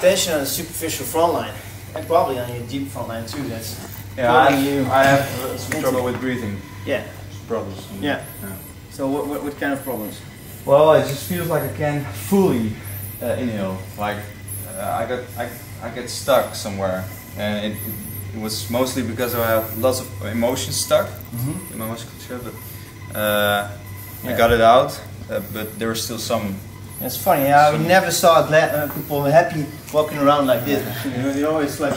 tension on the superficial front line, and probably on your deep front line too. That's I have some trouble with breathing. Yeah. Problems. Yeah. So what kind of problems? Well, it just feels like I can't fully inhale. Like I get stuck somewhere, and it was mostly because I have lots of emotions stuck in my musculature. But I got it out, but there was still some. It's funny. We never saw people happy walking around like this. You know, it's like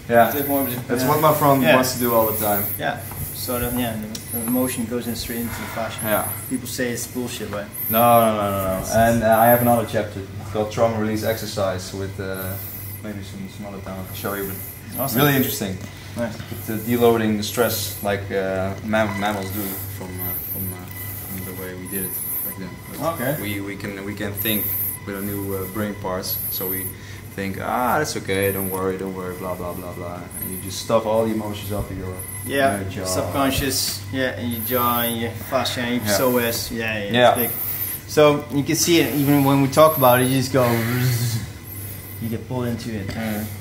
that's what my friend wants to do all the time. Yeah. So then, the emotion goes in straight into the fascia. Yeah. People say it's bullshit, right? No. And I have another chapter called Trauma Release Exercise with maybe some other time I can show you, but awesome. Really interesting. Nice. With deloading the stress like mammals do from the way we did it back then. But okay. We can think with a new brain parts, so we think that's okay, don't worry, blah blah blah blah, and you just stuff all the emotions up in your jaw. Subconscious, in your jaw, and your fascia, and your psoas, it's big. So you can see it even when we talk about it. You just go, you get pulled into it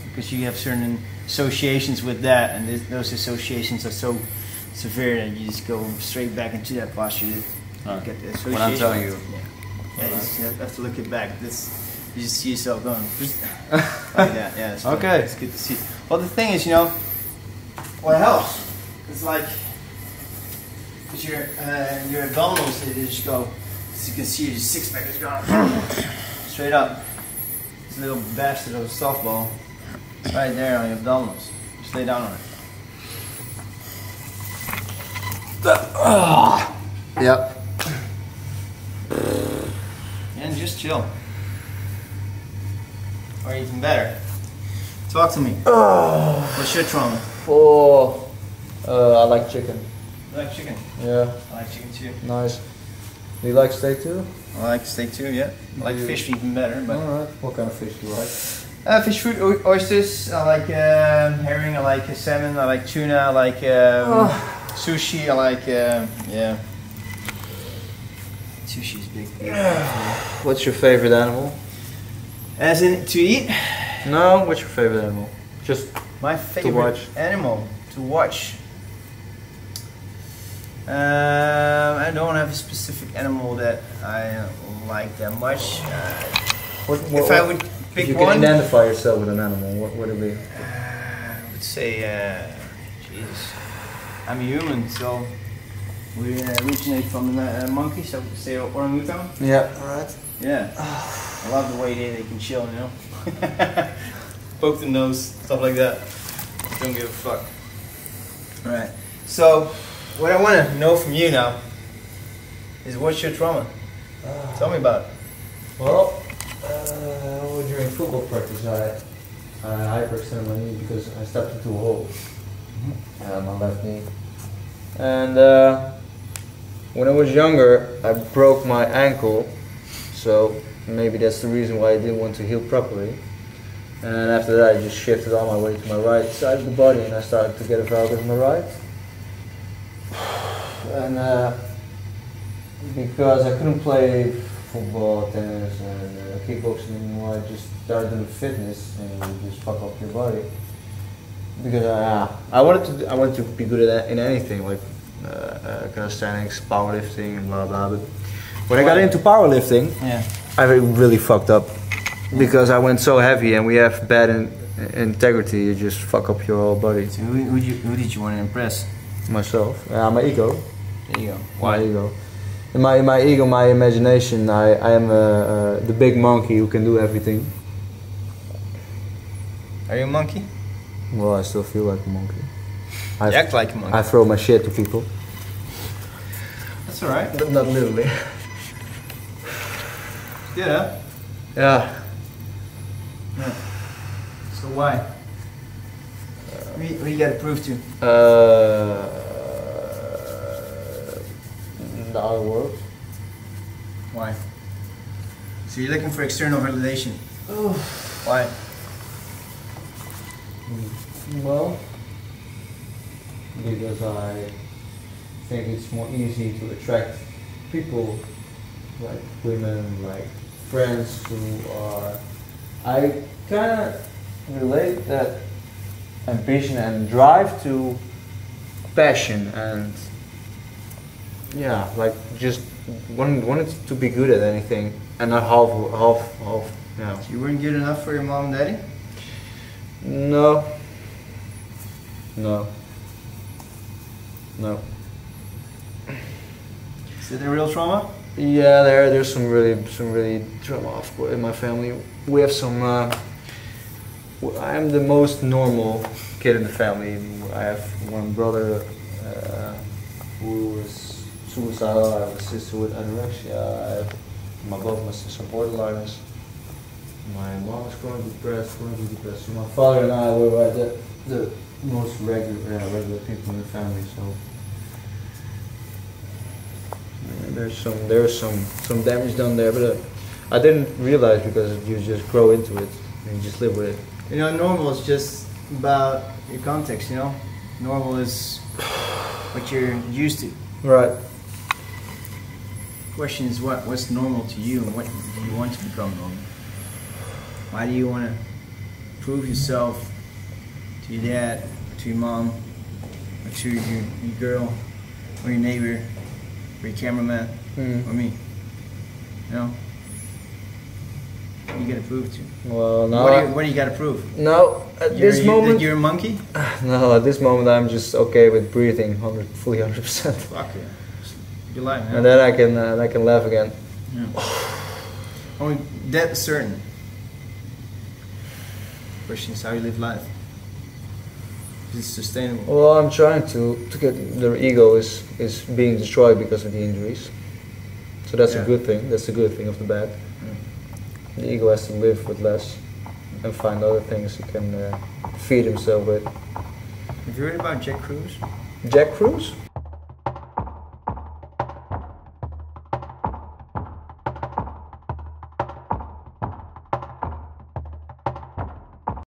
because you have certain associations with that, and those associations are so severe that you just go straight back into that posture. You get the association. What I'm telling you. You have to look it back. You just see yourself going like that. Yeah, it's okay. It's good to see. Well, the thing is, what helps? It's like, because your abdominals, they just go, as you can see, your six pack is going straight up. This little bastard of a softball, right there on your abdominals. Just lay down on it. Yep. And just chill. Or even better, talk to me. What's your trauma? I like chicken. You like chicken? Yeah. I like chicken too. Nice. Do you like steak too? I like steak too, yeah. I like fish even better. But alright. What kind of fish do you like? Fish food, oysters, I like herring, I like salmon, I like tuna, I like sushi, I like, Sushi's big. What's your favorite animal? As in to eat? No, what's your favorite animal? Just my favorite animal to watch. I don't have a specific animal that I like that much. If I would pick if you one, can identify yourself with an animal, what would it be? I would say, Jesus, I'm a human, so we originate from the monkey, so we say orangutan. Yeah. Alright. Yeah. I love the way they can chill, Poke the nose, stuff like that. Don't give a fuck. Alright. So, what I want to know from you now is what's your trauma? Tell me about it. Well, during football practice I hyperextended my knee because I stepped into a hole. My left knee. And when I was younger, I broke my ankle. So maybe that's the reason why I didn't want to heal properly. And after that I just shifted all my weight to my right side of the body and I started to get a valgus on the right. And because I couldn't play football, tennis and kickboxing anymore, I just started doing fitness and you just fuck up your body. Because I wanted to be good at in anything, like calisthenics, powerlifting and blah blah, but when I got into powerlifting, I really fucked up because I went so heavy and we have bad integrity. You just fuck up your whole body. So who did you want to impress? Myself. My ego. There you go. Why? My ego. In my ego, my imagination. I am the big monkey who can do everything. Are you a monkey? Well, I still feel like a monkey. You act like a monkey. I throw my shit to people. That's alright. But not literally. Good, huh? Yeah. So why? What you got to prove to? The other world. Why? So you're looking for external validation. Why? Well, because I think it's more easy to attract people like women, like friends who are I kind of relate that ambition and drive to passion, and yeah, like just wanted to be good at anything and not half. Yeah. So you weren't good enough for your mom and daddy? No. Is it a real trauma? Yeah, there's some really trauma, of course, in my family. We have some. I am the most normal kid in the family. I have one brother who was suicidal. I have a sister with anorexia. I have both my sisters are borderliners. My mom is chronically depressed. So my father and I were the most regular people in the family. So there's some damage done there, but I didn't realize because you just grow into it and you just live with it. You know, normal is just about your context. You know, normal is what you're used to. Right. The question is what's normal to you, and what do you want to become normal? Why do you want to prove yourself to your dad, to your mom, or to your girl, or your neighbor, or your cameraman, or me? You know? You gotta prove to. Well, no. What do you gotta prove? No, at this moment. That you're a monkey? No, at this moment I'm just okay with breathing, fully 100%. Fuck yeah. You're lying, man. And then I can laugh again. Yeah. Only that certain. Question is how you live life. Is it sustainable? Well, I'm trying to get the ego is being destroyed because of the injuries. So that's a good thing. That's a good thing of the bad. The ego has to live with less and find other things he can feed himself with. Have you heard about Jack Cruz? Jack Cruz?